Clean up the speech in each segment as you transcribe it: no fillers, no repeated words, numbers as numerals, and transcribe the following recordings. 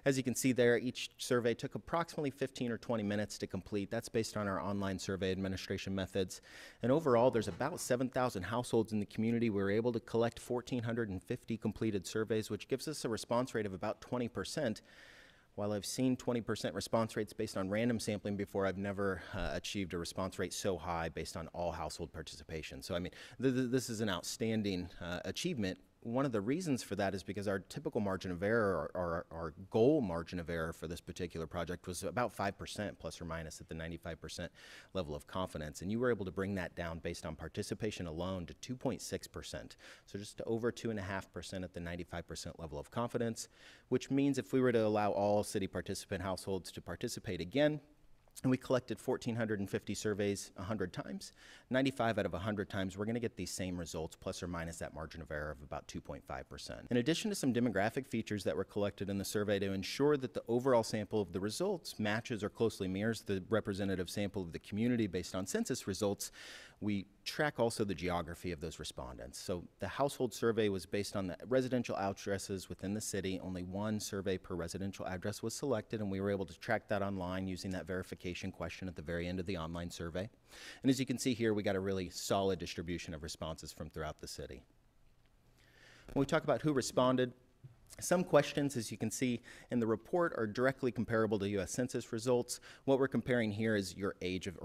as you can see there, each survey took approximately 15 or 20 minutes to complete. That's based on our online survey administration methods. And overall, there's about 7,000 households in the community. We were able to collect 1,450 completed surveys, which gives us a response rate of about 20%. While I've seen 20% response rates based on random sampling before, I've never achieved a response rate so high based on all household participation. So, I mean, this is an outstanding achievement. One of the reasons for that is because our typical margin of error, or our goal margin of error for this particular project was about 5% plus or minus at the 95% level of confidence. And you were able to bring that down based on participation alone to 2.6%. So just over 2.5% at the 95% level of confidence, which means if we were to allow all city participant households to participate again, and we collected 1,450 surveys 100 times. 95 out of 100 times, we're going to get these same results, plus or minus that margin of error of about 2.5%. In addition to some demographic features that were collected in the survey to ensure that the overall sample of the results matches or closely mirrors the representative sample of the community based on census results, we track also the geography of those respondents. So the household survey was based on the residential addresses within the city. Only one survey per residential address was selected, and we were able to track that online using that verification question at the very end of the online survey. And as you can see here, we got a really solid distribution of responses from throughout the city. When we talk about who responded, some questions, as you can see in the report, are directly comparable to U.S. Census results. What we're comparing here is your age of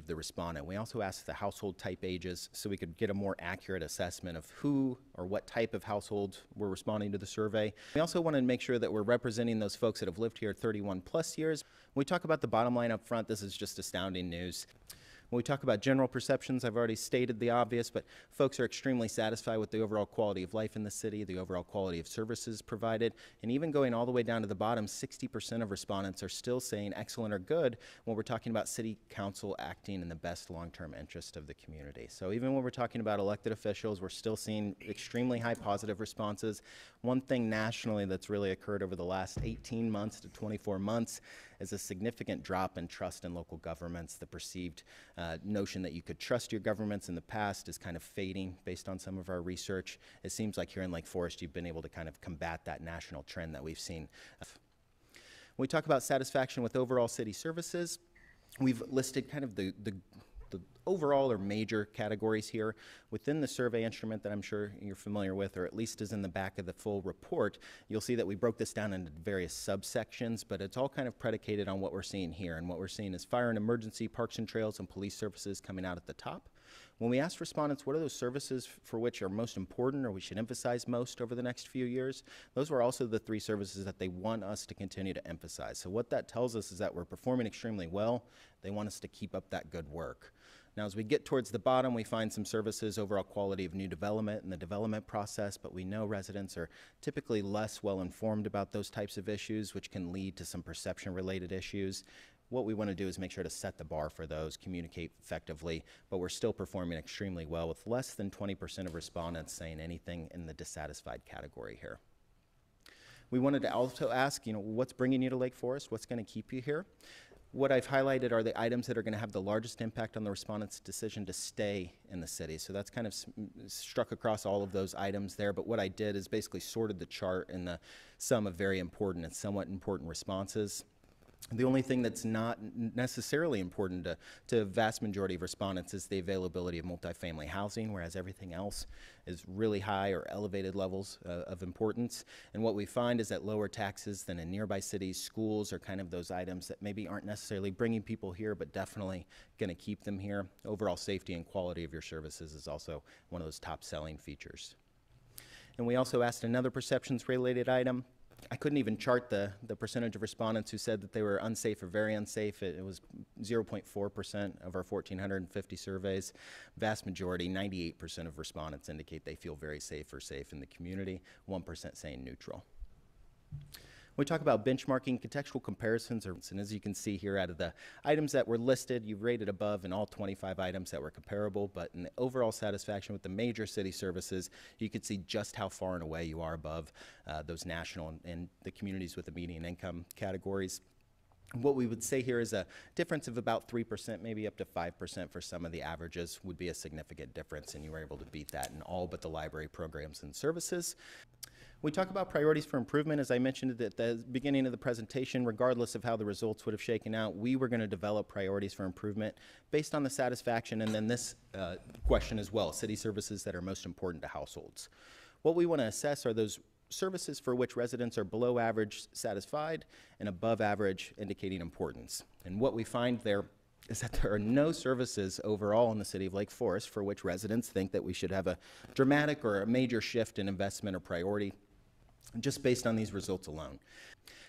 the respondent. We also asked the household type ages so we could get a more accurate assessment of who or what type of households were responding to the survey. We also wanted to make sure that we're representing those folks that have lived here 31 plus years. When we talk about the bottom line up front, this is just astounding news. When we talk about general perceptions, I've already stated the obvious, but folks are extremely satisfied with the overall quality of life in the city, the overall quality of services provided, and even going all the way down to the bottom, 60% of respondents are still saying excellent or good when we're talking about city council acting in the best long-term interest of the community. So even when we're talking about elected officials, we're still seeing extremely high positive responses. One thing nationally that's really occurred over the last 18 months to 24 months is a significant drop in trust in local governments. The perceived notion that you could trust your governments in the past is kind of fading based on some of our research. It seems like here in Lake Forest, you've been able to kind of combat that national trend that we've seen. When we talk about satisfaction with overall city services, we've listed kind of the overall or major categories here within the survey instrument that I'm sure you're familiar with, or at least is in the back of the full report. You'll see that we broke this down into various subsections, but it's all kind of predicated on what we're seeing here. And what we're seeing is fire and emergency, parks and trails, and police services coming out at the top. When we asked respondents what are those services for which are most important or we should emphasize most over the next few years, those were also the three services that they want us to continue to emphasize. So what that tells us is that we're performing extremely well. They want us to keep up that good work. Now, as we get towards the bottom, we find some services, overall quality of new development and the development process, but we know residents are typically less well informed about those types of issues, which can lead to some perception-related issues. What we want to do is make sure to set the bar for those, communicate effectively, but we're still performing extremely well with less than 20% of respondents saying anything in the dissatisfied category here. We wanted to also ask, what's bringing you to Lake Forest? What's going to keep you here? What I've highlighted are the items that are going to have the largest impact on the respondent's decision to stay in the city. So that's kind of struck across all of those items there. But what I did is basically sorted the chart in the sum of very important and somewhat important responses. The only thing that's not necessarily important to a vast majority of respondents is the availability of multifamily housing, whereas everything else is really high or elevated levels of importance. And what we find is that lower taxes than in nearby cities, schools are kind of those items that maybe aren't necessarily bringing people here, but definitely going to keep them here. Overall safety and quality of your services is also one of those top selling features. And we also asked another perceptions-related item. I couldn't even chart the percentage of respondents who said that they were unsafe or very unsafe. It was 0.4% of our 1,450 surveys. Vast majority, 98% of respondents indicate they feel very safe or safe in the community, 1% saying neutral. We talk about benchmarking, contextual comparisons, and as you can see here, out of the items that were listed, you've rated above in all 25 items that were comparable, but in the overall satisfaction with the major city services, you could see just how far and away you are above those national and the communities with the median income categories. What we would say here is a difference of about 3%, maybe up to 5% for some of the averages would be a significant difference, and you were able to beat that in all but the library programs and services. We talk about priorities for improvement. As I mentioned at the beginning of the presentation, regardless of how the results would have shaken out, we were going to develop priorities for improvement based on the satisfaction, and then this question as well, city services that are most important to households. What we want to assess are those services for which residents are below average satisfied and above average indicating importance. And what we find there is that there are no services overall in the city of Lake Forest for which residents think that we should have a dramatic or a major shift in investment or priority just based on these results alone.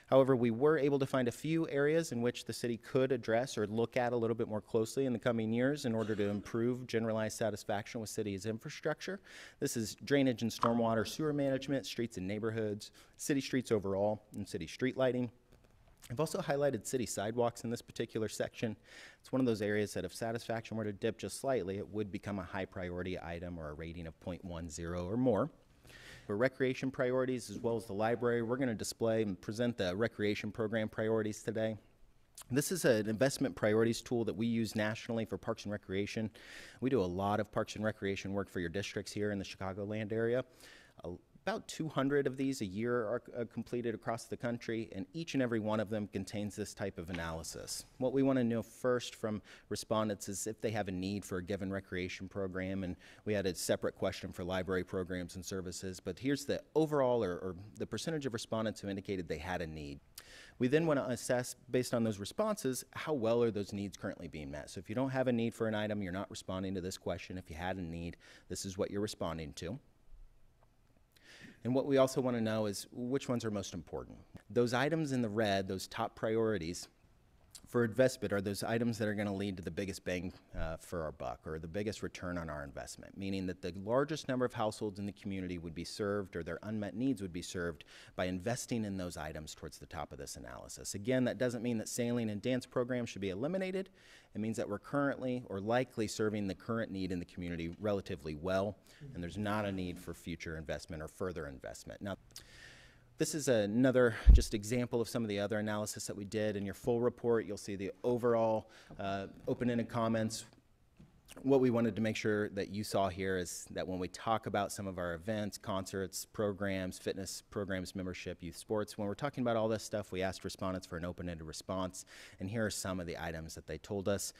However, we were able to find a few areas in which the city could address or look at a little bit more closely in the coming years in order to improve generalized satisfaction with city's infrastructure. This is drainage and stormwater sewer management, streets and neighborhoods, city streets overall, and city street lighting. I've also highlighted city sidewalks in this particular section. It's one of those areas that if satisfaction were to dip just slightly, it would become a high priority item or a rating of 0.10 or more. For recreation priorities as well as the library, we're going to display and present the recreation program priorities today. This is an investment priorities tool that we use nationally for parks and recreation. We do a lot of parks and recreation work for your districts here in the Chicagoland area. About 200 of these a year are completed across the country, and each and every one of them contains this type of analysis. What we want to know first from respondents is if they have a need for a given recreation program, and we had a separate question for library programs and services, but here's the overall or the percentage of respondents who indicated they had a need. We then want to assess, based on those responses, how well are those needs currently being met. So if you don't have a need for an item, you're not responding to this question. If you had a need, this is what you're responding to. And what we also want to know is which ones are most important. Those items in the red, those top priorities for investment, are those items that are going to lead to the biggest bang for our buck, or the biggest return on our investment, meaning that the largest number of households in the community would be served, or their unmet needs would be served by investing in those items towards the top of this analysis. Again, that doesn't mean that sailing and dance programs should be eliminated. It means that we're currently or likely serving the current need in the community relatively well, and there's not a need for future investment or further investment. Now, this is another just example of some of the other analysis that we did. In your full report, you'll see the overall open-ended comments. What we wanted to make sure that you saw here is that when we talk about some of our events, concerts, programs, fitness programs, membership, youth sports, when we're talking about all this stuff, we asked respondents for an open-ended response, and here are some of the items that they told us.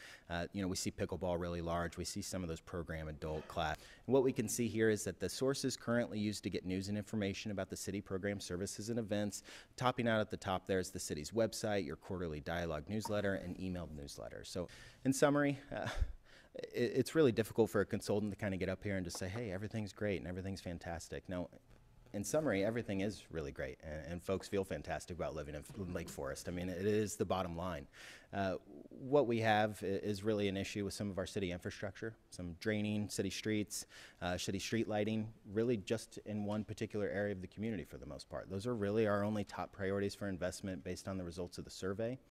We see pickleball really large. We see some of those program adult class. And what we can see here is that the sources currently used to get news and information about the city program services and events, topping out at the top there is the city's website, your quarterly dialogue newsletter, and emailed newsletter. So in summary, it's really difficult for a consultant to kind of get up here and just say, hey, everything's great and everything's fantastic. Now, in summary, everything is really great, and folks feel fantastic about living in Lake Forest. I mean, it is the bottom line. What we have is really an issue with some of our city infrastructure, some draining, city streets, city street lighting, really just in one particular area of the community for the most part. Those are really our only top priorities for investment based on the results of the survey.